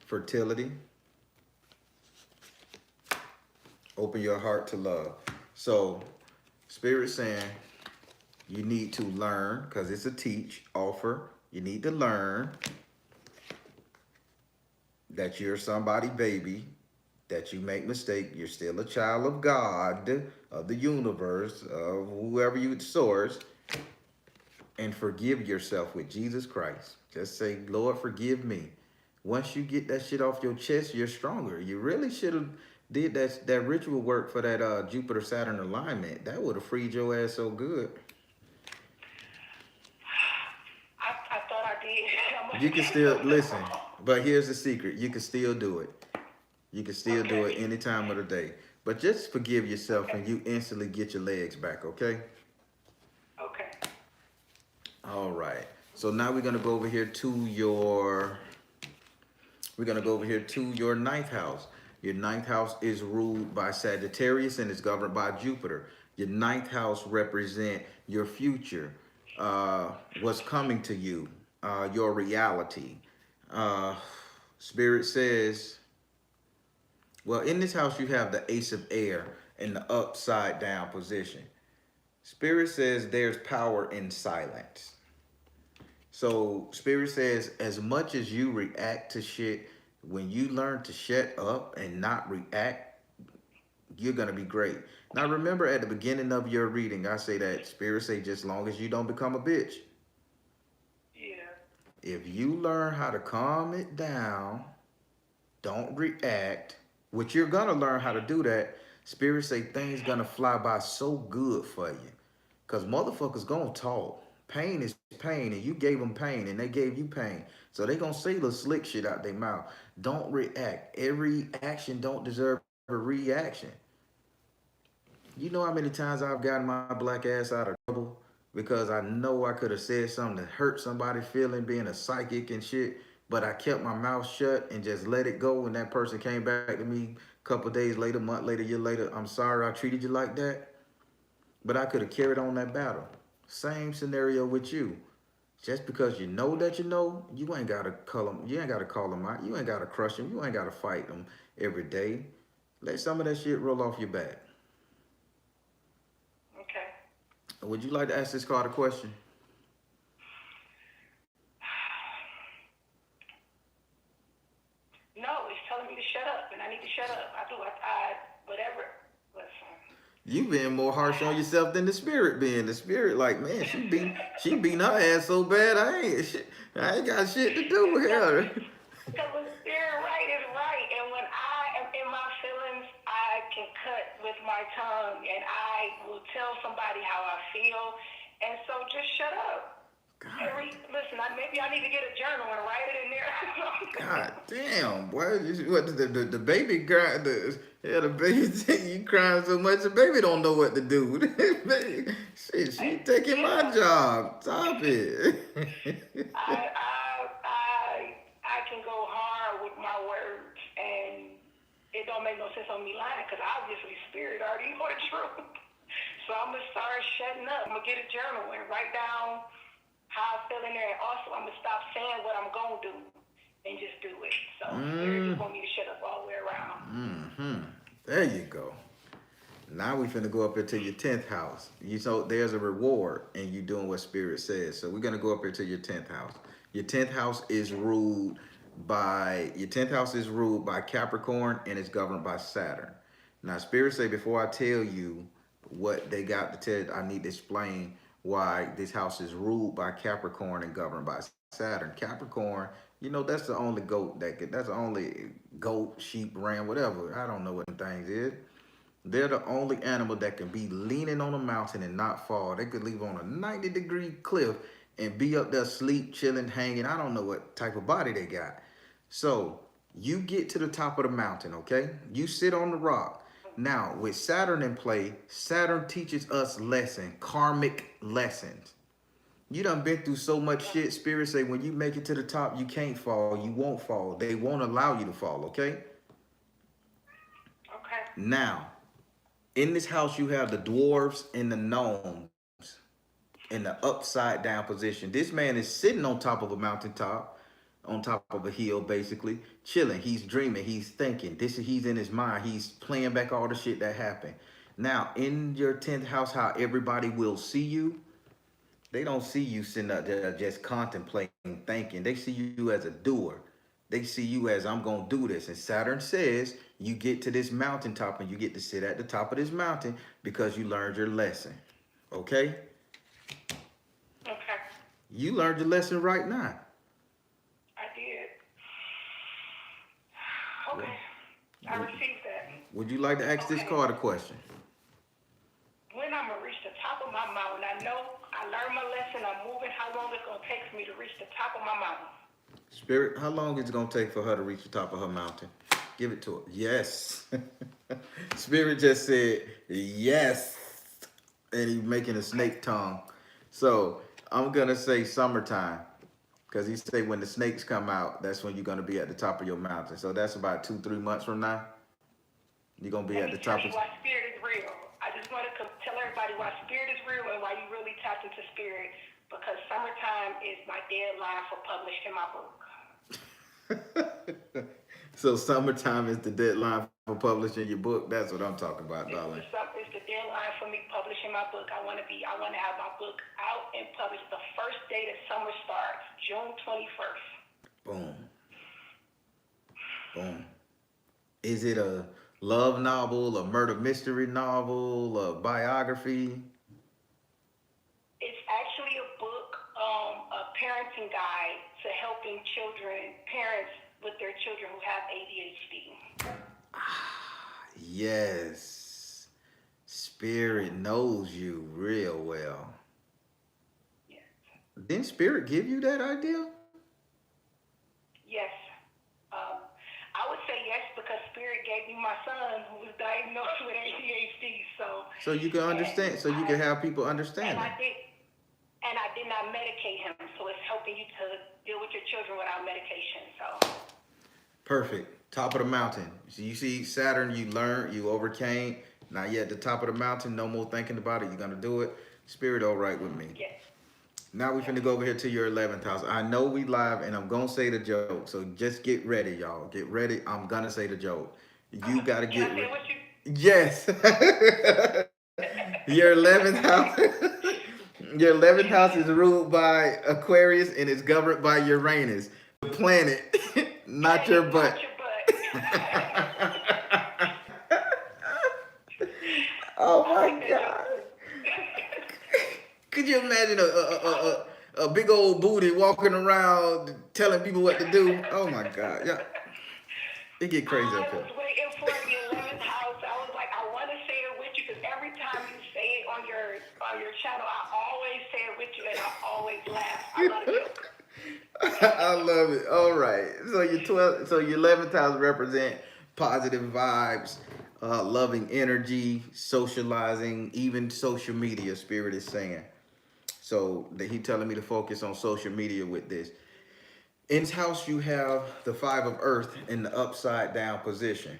Speaker 1: Fertility. Open your heart to love. So, Spirit saying you need to learn, because it's a teach, offer. You need to learn that you're somebody baby, that you make mistake, you're still a child of God, of the universe, of whoever you source, and forgive yourself with Jesus Christ. Just say, "Lord, forgive me." Once you get that shit off your chest, you're stronger. You really should have did that ritual work for that Jupiter Saturn alignment. That would have freed your ass so good.
Speaker 2: I thought I did.
Speaker 1: You can still listen, but here's the secret: you can still do it. You can still do it
Speaker 2: Okay.
Speaker 1: any time of the day. But just forgive yourself,
Speaker 2: Okay.
Speaker 1: and you instantly get your legs back. Okay.
Speaker 2: Okay.
Speaker 1: All right. So now we're gonna go over here to your. We're gonna go over here to your ninth house. Your ninth house is ruled by Sagittarius and is governed by Jupiter. Your ninth house represent your future, what's coming to you, your reality. Uh, Spirit says, well, in this house you have the Ace of Air in the upside down position. Spirit says there's power in silence. So Spirit says, as much as you react to shit, when you learn to shut up and not react, you're gonna be great. Now remember, at the beginning of your reading, I say that Spirit say, just long as you don't become a bitch.
Speaker 2: Yeah.
Speaker 1: If you learn how to calm it down, don't react, which you're gonna learn how to do that. Spirit say things gonna fly by so good for you. Cause motherfuckers gonna talk. Pain is pain, and you gave them pain, and they gave you pain. So they gonna say the slick shit out their mouth. Don't react. Every action don't deserve a reaction. You know how many times I've gotten my black ass out of trouble because I know I could have said something that hurt somebody's feeling, being a psychic and shit, but I kept my mouth shut and just let it go, and that person came back to me Couple days later, month later, year later, I'm sorry I treated you like that, but I could have carried on that battle. Same scenario with you. Just because you know that you ain't gotta call them. You ain't gotta call them out. You ain't gotta crush them. You ain't gotta fight them every day. Let some of that shit roll off your back.
Speaker 2: Okay.
Speaker 1: Would you like to ask this card a question?
Speaker 2: No, it's telling me to shut up, and I need to shut up. Whatever. Listen.
Speaker 1: You being more harsh on yourself than the spirit being. The spirit, like, man, she beating her ass so bad. I ain't got shit to do with her.
Speaker 2: Because when spirit right is right, and when I am in my feelings, I can cut with my tongue, and I will tell somebody how I feel, and so just shut up. Listen, maybe I need to get a journal and write it in there.
Speaker 1: God damn, boy! What the baby cry? The baby you crying so much, the baby don't know what to do. Shit, she taking my job. Stop it.
Speaker 2: I can go hard with my words, and it don't make no sense on me lying, because obviously spirit already know the truth. So I'm gonna start shutting up. I'm gonna get a journal and write down how I feel in there, and also I'm gonna stop saying what I'm gonna do and just do it. So spirit just want me to shut up all the way around.
Speaker 1: There you go. Now we finna go up into your 10th house. There's a reward in you doing what spirit says. So we're gonna go up into your 10th house. Your 10th house is ruled by Capricorn, and it's governed by Saturn. Now spirit say, before I tell you what they got to tell, I need to explain why this house is ruled by Capricorn and governed by Saturn. Capricorn, that's the only that's the only goat, sheep, ram, whatever. I don't know what them things is. They're the only animal that can be leaning on a mountain and not fall. They could leave on a 90-degree cliff and be up there sleep, chilling, hanging. I don't know what type of body they got. So you get to the top of the mountain, okay? You sit on the rock. Now, with Saturn in play, Saturn teaches us karmic lessons. You done been through so much shit. Spirit say, when you make it to the top, you can't fall. You won't fall. They won't allow you to fall, okay?
Speaker 2: Okay.
Speaker 1: Now, in this house, you have the dwarves and the gnomes in the upside down position. This man is sitting on top of a mountaintop, on top of a hill, basically chilling. He's dreaming. He's thinking. He's in his mind. He's playing back all the shit that happened. Now, in your 10th house, how everybody will see you, they don't see you sitting up there just contemplating, thinking. They see you as a doer. They see you as, I'm going to do this. And Saturn says you get to this mountaintop and you get to sit at the top of this mountain because you learned your lesson. Okay?
Speaker 2: Okay.
Speaker 1: You learned your lesson right now.
Speaker 2: Okay, I received that.
Speaker 1: Would you like to ask this card a question?
Speaker 2: When I'm going to reach the top of my mountain, I know I learned my lesson, I'm moving, how long it's going to take for me to reach the top of my mountain?
Speaker 1: Spirit, how long is it going to take for her to reach the top of her mountain? Give it to her. Yes. Spirit just said yes. And he's making a snake tongue. So I'm going to say summertime. Because he say when the snakes come out, that's when you're going to be at the top of your mountain. So that's about 2-3 months from now. You're going to be at the top.
Speaker 2: Let me tell you why spirit is real. I just want to tell everybody why spirit is real and why you really tapped into spirit. Because summertime is my deadline for publishing my book.
Speaker 1: So summertime is the deadline for publishing your book? That's what I'm talking about, darling.
Speaker 2: It's the deadline for me publishing my book. I want to have my book out and published the first day that summer starts, June 21st.
Speaker 1: Boom. Boom. Is it a love novel, a murder mystery novel, a biography?
Speaker 2: It's actually a book, a parenting guide to helping parents with their children who have ADHD.
Speaker 1: Yes. Spirit knows you real well.
Speaker 2: Yes.
Speaker 1: Didn't Spirit give you that idea?
Speaker 2: Yes. I would say yes because Spirit gave me my son who was diagnosed with ADHD.
Speaker 1: So you can understand, so you can have people understand.
Speaker 2: And I did not medicate him, so it's helping you to deal with your children without medication. So
Speaker 1: Perfect. Top of the mountain. So you see Saturn, you learned, you overcame. Now you're at the top of the mountain, no more thinking about it. You're gonna do it. Spirit all right with me.
Speaker 2: Yes.
Speaker 1: Now we finna go over here to your 11th house. I know we live and I'm gonna say the joke. So just get ready, y'all. Get ready. I'm gonna say the joke. You gotta
Speaker 2: Can
Speaker 1: get
Speaker 2: I say
Speaker 1: ready.
Speaker 2: what you?
Speaker 1: Yes. Your 11th house. Your 11th house is ruled by Aquarius and is governed by Uranus, the planet, not your butt.
Speaker 2: Not your butt.
Speaker 1: Oh
Speaker 2: I like
Speaker 1: my
Speaker 2: that joke
Speaker 1: God.
Speaker 2: too.
Speaker 1: Could you imagine a big old booty walking around telling people what to do? Oh my God. Yeah. It get crazy
Speaker 2: I
Speaker 1: up here.
Speaker 2: was waiting for the 11th house. I was like, I want to say it with you because every time you say it on your channel, I always say it with you and I always laugh. I love you.
Speaker 1: I love it. All right. So your 11th house represent positive vibes, loving energy, socializing, even social media, spirit is saying. So that he telling me to focus on social media with this. In this house, you have the five of earth in the upside down position.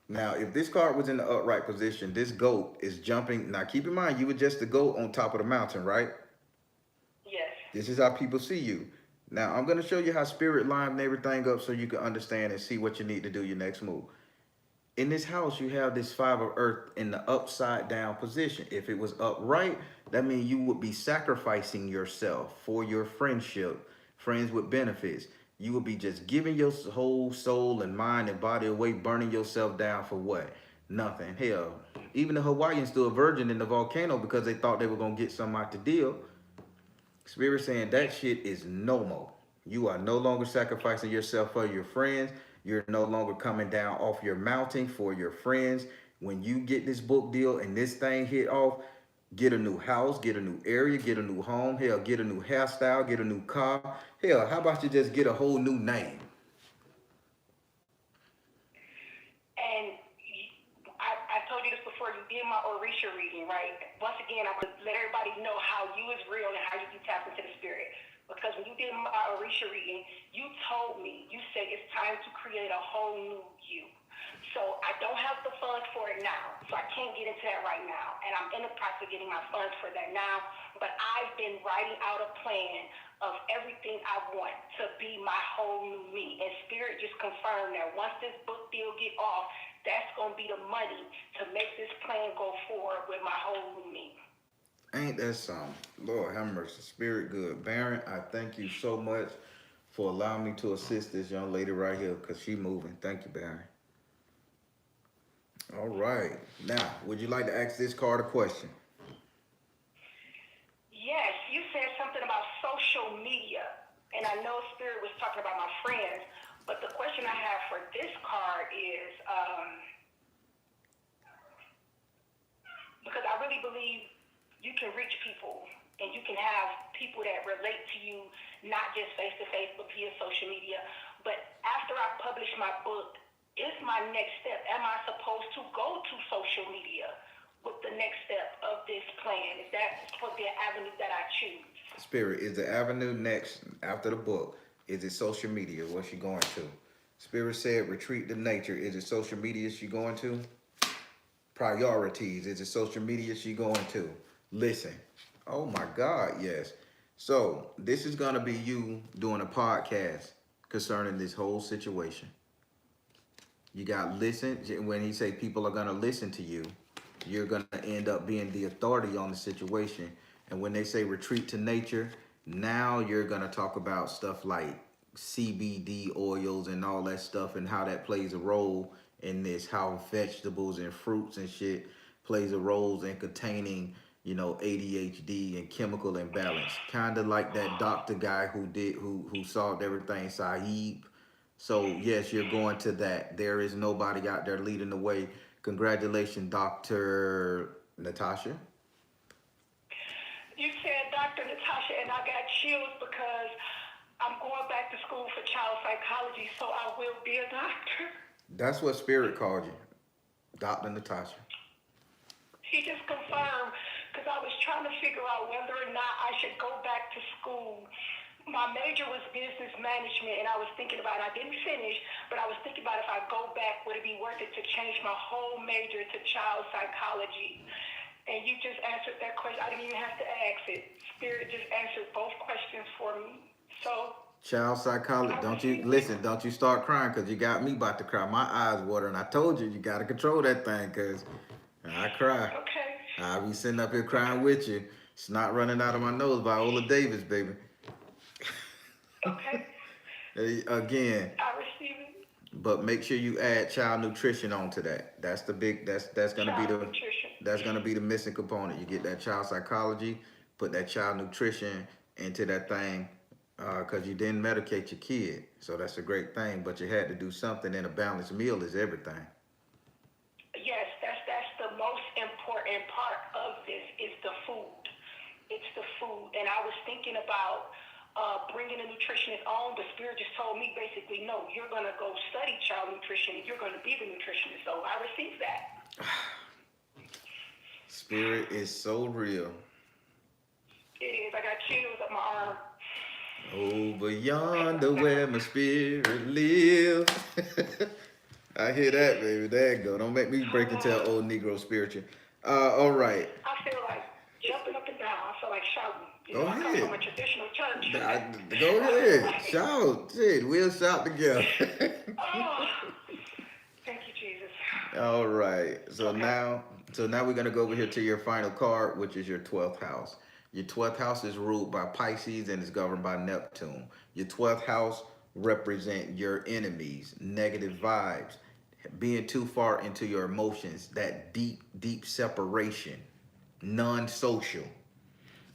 Speaker 1: Now, if this card was in the upright position, this goat is jumping. Now, keep in mind, you were just the goat on top of the mountain, right?
Speaker 2: Yes.
Speaker 1: This is how people see you. Now, I'm going to show you how spirit lined everything up so you can understand and see what you need to do your next move. In this house, you have this five of earth in the upside down position. If it was upright, that means you would be sacrificing yourself for your friendship, friends with benefits. You would be just giving your whole soul and mind and body away, burning yourself down for what? Nothing. Hell, even the Hawaiians threw a virgin in the volcano because they thought they were going to get something out the deal. Spirit saying that shit is no more. You are no longer sacrificing yourself for your friends. You're no longer coming down off your mountain for your friends. When you get this book deal and this thing hit off, get a new house, get a new area, get a new home. Hell, get a new hairstyle, get a new car. Hell, how about you just get a whole new name?
Speaker 2: And I told you this before, you did my Orisha reading, right? Once again, I would let everybody know how you is real and how you can tap into the spirit. Because when you did my Orisha reading, you told me, you said it's time to create a whole new you. So I don't have the funds for it now, so I can't get into that right now. And I'm in the process of getting my funds for that now. But I've been writing out a plan of everything I want to be my whole new me. And Spirit just confirmed that once this book deal get off, that's going to be the money to make this plan go forward with my whole new me.
Speaker 1: Ain't that something? Lord have mercy. Spirit good. Baron, I thank you so much for allowing me to assist this young lady right here because she moving. Thank you, Baron. All right. Now, would you like to ask this card a question?
Speaker 2: Yes, you said something about social media. And I know Spirit was talking about my friends. But the question I have for this card is, because I really believe you can reach people and you can have people that relate to you, not just face to face, but via social media. But after I publish my book, is my next step, am I supposed to go to social media with the next step of this plan? Is that supposed to be an avenue that I choose?
Speaker 1: Spirit, is the avenue next after the book? Is it social media? What's she going to? Spirit said retreat to nature. Is it social media she going to? Priorities. Is it social media she going to? Listen. Oh my God, yes. So this is gonna be you doing a podcast concerning this whole situation. You got listen. When he say people are gonna listen to you, you're gonna end up being the authority on the situation. And when they say retreat to nature, now you're gonna talk about stuff like CBD oils and all that stuff and how that plays a role in this, how vegetables and fruits and shit plays a role in containing, you know, ADHD and chemical imbalance. Kind of like that doctor guy who solved everything, Saeed. So yes, you're going to that. There is nobody out there leading the way. Congratulations, Dr. Natasha.
Speaker 2: You said Dr. Natasha, and I got chills because I'm going back to school for child psychology, so I will be a doctor.
Speaker 1: That's what Spirit called you, Dr. Natasha.
Speaker 2: She just confirmed because I was trying to figure out whether or not I should go back to school My major was business management, and I was thinking about it. I didn't finish, but I was thinking about if I go back, would it be worth it to change my whole major to child psychology? And you just answered that question. I didn't even have to ask it. Spirit just answered both questions for me. So
Speaker 1: Child psychology.
Speaker 2: I
Speaker 1: Don't you
Speaker 2: received it.
Speaker 1: listen? Don't you start crying because you got me about to cry. My eyes watering. I told you got to control that thing because I cry.
Speaker 2: Okay.
Speaker 1: I be sitting up here crying
Speaker 2: Okay.
Speaker 1: with you. It's not running out of my nose. Viola Davis, baby.
Speaker 2: Okay.
Speaker 1: Again,
Speaker 2: I receive it.
Speaker 1: but make sure you add child nutrition onto that. That's the big. That's gonna be
Speaker 2: Child
Speaker 1: the
Speaker 2: nutrition.
Speaker 1: missing component. You get that child psychology, put that child nutrition into that thing, because you didn't medicate your kid. So that's a great thing. But you had to do something, and a balanced meal is everything.
Speaker 2: Yes, that's the most important part of this is the food. It's the food, and I was thinking about bringing a nutritionist on, but Spirit just told me basically, no, you're gonna go study child nutrition, and you're gonna be the nutritionist. So I received that.
Speaker 1: Spirit is so real.
Speaker 2: It is. I got chills up my arm.
Speaker 1: Over
Speaker 2: Okay,
Speaker 1: yonder
Speaker 2: now
Speaker 1: where my spirit lives. I hear that, baby. There you go. Don't make me break into an old Negro spiritual. All right.
Speaker 2: I feel like jumping up and down. I feel like shouting. You
Speaker 1: Go
Speaker 2: know, I come from
Speaker 1: ahead.
Speaker 2: a traditional church.
Speaker 1: Go ahead.
Speaker 2: Like,
Speaker 1: Shout. Shit, we'll shout together.
Speaker 2: oh, thank you, Jesus.
Speaker 1: All right.
Speaker 2: Okay.
Speaker 1: So now we're gonna go over here to your final card, which is your 12th house. Your 12th house is ruled by Pisces and is governed by Neptune. Your 12th house represent your enemies, negative vibes, being too far into your emotions, that deep separation, non-social.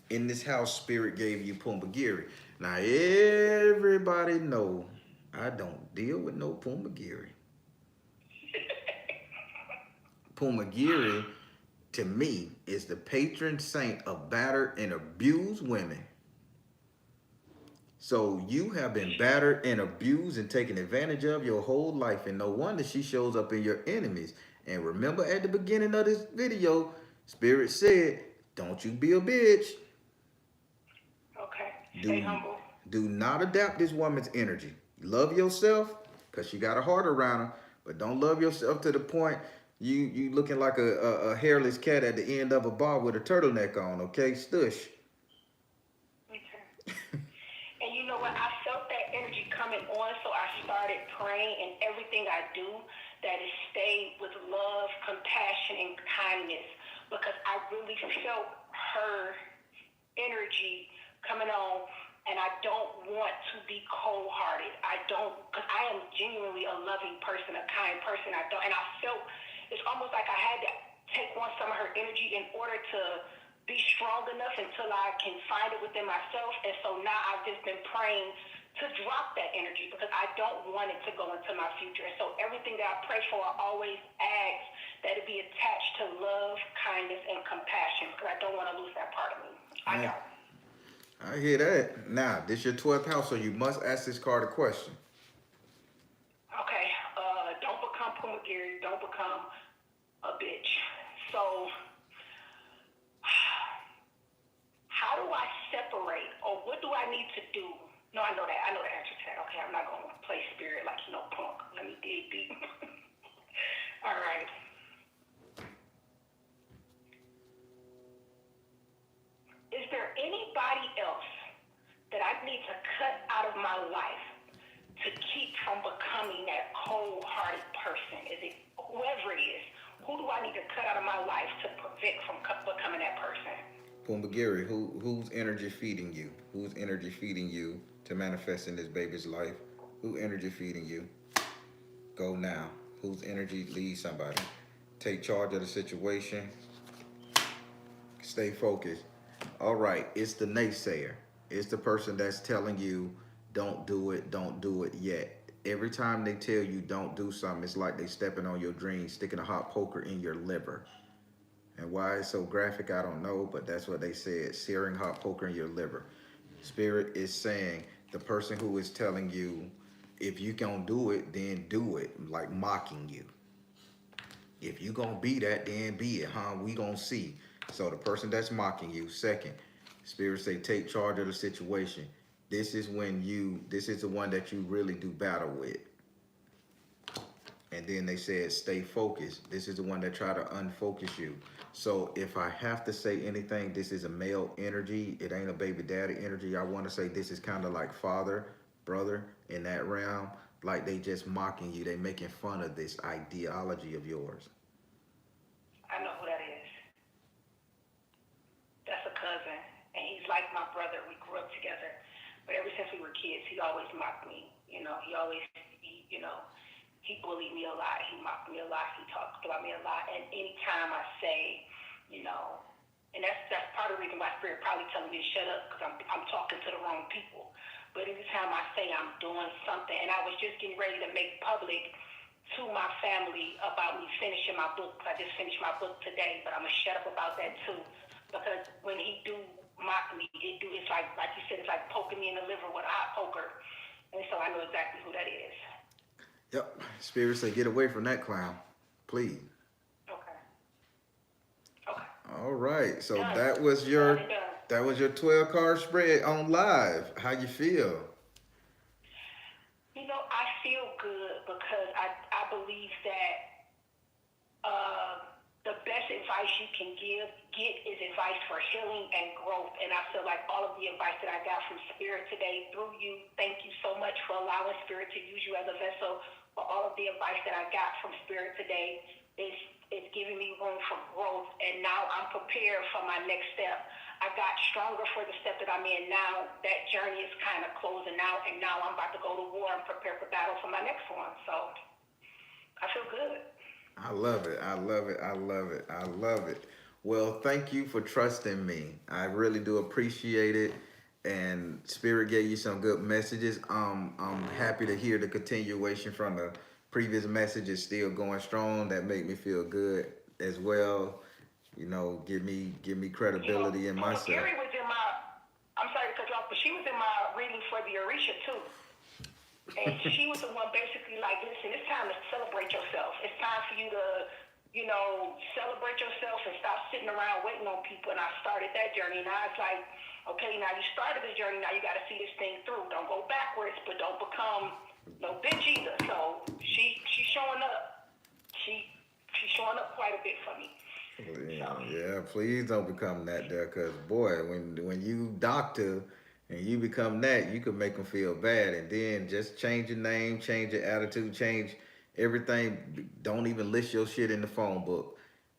Speaker 1: In this house, Spirit gave you Pumbagiri. Now everybody know I don't deal with no Pumbagiri. Pumagiri, to me, is the patron saint of battered and abused women. So you have been battered and abused and taken advantage of your whole life, and no wonder she shows up in your enemies. And remember at the beginning of this video, Spirit said, don't you be a bitch.
Speaker 2: Okay. Stay
Speaker 1: Do
Speaker 2: humble.
Speaker 1: do not adapt this woman's energy. Love yourself, because she got a heart around her, but don't love yourself to the point you looking like a hairless cat at the end of a bar with a turtleneck on, okay? Stush.
Speaker 2: Okay. And you know what? I felt that energy coming on, so I started praying, and everything I do that is stay with love, compassion, and kindness, because I really felt her energy coming on, and I don't want to be cold-hearted. I don't, because I am genuinely a loving person, a kind person. And I felt it's almost like I had to take on some of her energy in order to be strong enough until I can find it within myself. And so now I've just been praying to drop that energy because I don't want it to go into my future. And so everything that I pray for, I always ask that it be attached to love, kindness, and compassion because I don't want to lose that part of me. I
Speaker 1: Yeah,
Speaker 2: don't.
Speaker 1: I hear that. Now, this your 12th house, so you must ask this card a question.
Speaker 2: Okay, don't become Pumagiri. Don't become a bitch. So, how do I separate, or what do I need to do? No, I know that. I know the answer to that. Okay, I'm not going to play spirit like punk. Let me dig deep. All right. Is there anybody else that I need to cut out of my life to keep from becoming that cold-hearted person? Is it whoever it is? Who do I need to cut out of my life to prevent from becoming that person?
Speaker 1: Pumbagiri, who's energy feeding you? Who's energy feeding you to manifest in this baby's life? Who energy feeding you? Go now. Whose energy leads somebody? Take charge of the situation. Stay focused. All right, it's the naysayer. It's the person that's telling you, don't do it yet. Every time they tell you don't do something, it's like they stepping on your dreams, sticking a hot poker in your liver. And why it's so graphic, I don't know, but that's what they said, searing hot poker in your liver. Spirit is saying the person who is telling you, if you gonna do it, then do it, like mocking you. If you gonna be that, then be it, huh? We gonna see. So the person that's mocking you, second, Spirit say take charge of the situation. this is the one that you really do battle with. And then they said, stay focused. This is the one that try to unfocus you. So if I have to say anything, this is a male energy. It ain't a baby daddy energy. I want to say this is kind of like father, brother in that realm. Like they just mocking you. They making fun of this ideology of yours.
Speaker 2: I know who that is. That's a cousin, and he's like my brother. We grew up together, but ever since we were kids, he always mocked me. He bullied me a lot. He mocked me a lot. He talked about me a lot. And anytime I say, and that's part of the reason why Spirit probably telling me to shut up, because I'm talking to the wrong people. But anytime I say I'm doing something, and I was just getting ready to make public to my family about me finishing my book. I just finished my book today, but I'm gonna shut up about that too, because when he do mock me, it's like you said, it's like poking me in the liver with a hot poker, and so I know exactly who that is.
Speaker 1: Yep. Spirit say, get away from that clown, please.
Speaker 2: Okay.
Speaker 1: All right. So
Speaker 2: Done.
Speaker 1: that was your 12 card spread on live. How you feel?
Speaker 2: I feel good because I believe that the best advice you can get is advice for healing and growth. And I feel like all of the advice that I got from Spirit today through you, thank you so much for allowing Spirit to use you as a vessel. For all of the advice that I got from Spirit today is giving me room for growth. And now I'm prepared for my next step. I got stronger for the step that I'm in now. That journey is kind of closing out, and now I'm about to go to war and prepare for battle for my next one. So I feel good.
Speaker 1: I love it. I love it. I love it. I love it. Well, thank you for trusting me. I really do appreciate it. And Spirit gave you some good messages. I'm happy to hear the continuation from the previous messages still going strong. That make me feel good as well. Give me credibility in myself.
Speaker 2: Gary was in my, I'm sorry to cut you off, but she was in my reading for the Orisha too. And she was the one basically like, listen, it's time to celebrate yourself. It's time for you to, celebrate yourself and stop sitting around waiting on people. And I started that journey. Now it's like, okay, now you started this journey. Now you got to see this thing through. Don't go backwards, but don't become no bitch either. So she's showing up. She's showing up quite a bit for me.
Speaker 1: Yeah, please don't become that there, because boy, when you doctor and you become that, you can make them feel bad. And then just change your name, change your attitude, change everything. Don't even list your shit in the phone book.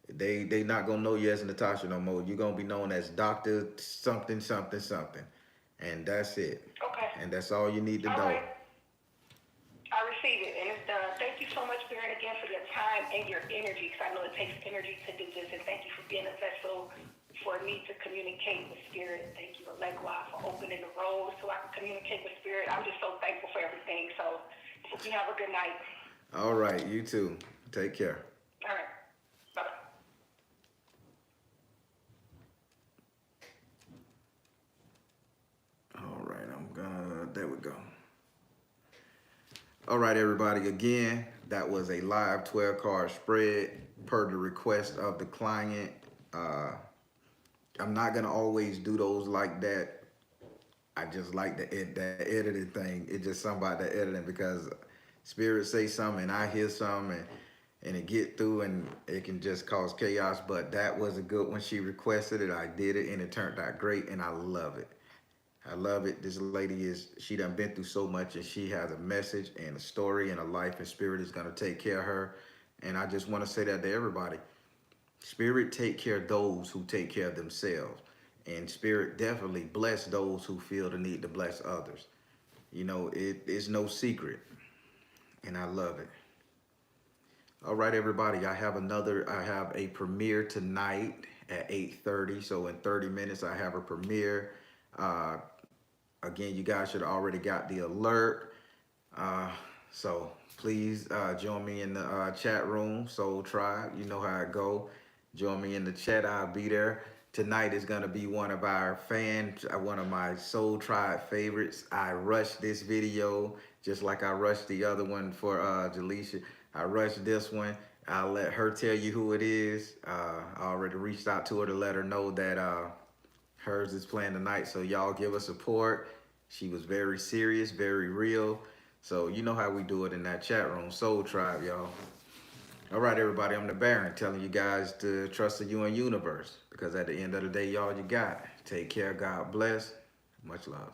Speaker 1: They not gonna know you as Natasha no more. You're gonna be known as Dr. something something something, and that's it.
Speaker 2: Okay.
Speaker 1: And that's all you need to know.
Speaker 2: Right. I receive it, and it's done. Thank you so much, Baron, again for your time and your energy, because I know it takes energy to do this, and thank you for being a vessel for me to communicate with Spirit. Thank you, likewise, for opening the road so I can communicate with Spirit. I'm just so thankful for everything. So you have a good night.
Speaker 1: All right, you too. Take care.
Speaker 2: All right. Bye-bye.
Speaker 1: All right, there we go. All right, everybody, again, that was a live 12 card spread per the request of the client. I'm not gonna always do those like that. I just like the editing thing. It's just something about the editing, because Spirit say something and I hear something and it get through and it can just cause chaos. But that was a good one. She requested it, I did it, and it turned out great, and I love it. I love it. This lady she done been through so much, and she has a message and a story and a life, and Spirit is gonna take care of her. And I just wanna say that to everybody. Spirit take care of those who take care of themselves. And Spirit definitely bless those who feel the need to bless others. It is no secret. And I love it. All right, everybody. I have a premiere tonight at 8:30. So in 30 minutes, I have a premiere. Again, you guys should have already got the alert. So please join me in the chat room, Soul Tribe. You know how it go. Join me in the chat. I'll be there. Tonight is going to be one of our fans, one of my Soul Tribe favorites. I rushed this video just like I rushed the other one for Jaleisha. I rushed this one. I'll let her tell you who it is. I already reached out to her to let her know that hers is playing tonight. So y'all give us support. She was very serious, very real. So you know how we do it in that chat room, Soul Tribe, y'all. All right, everybody, I'm the Baron telling you guys to trust the UN universe because at the end of the day, y'all, you got. Take care. God bless. Much love.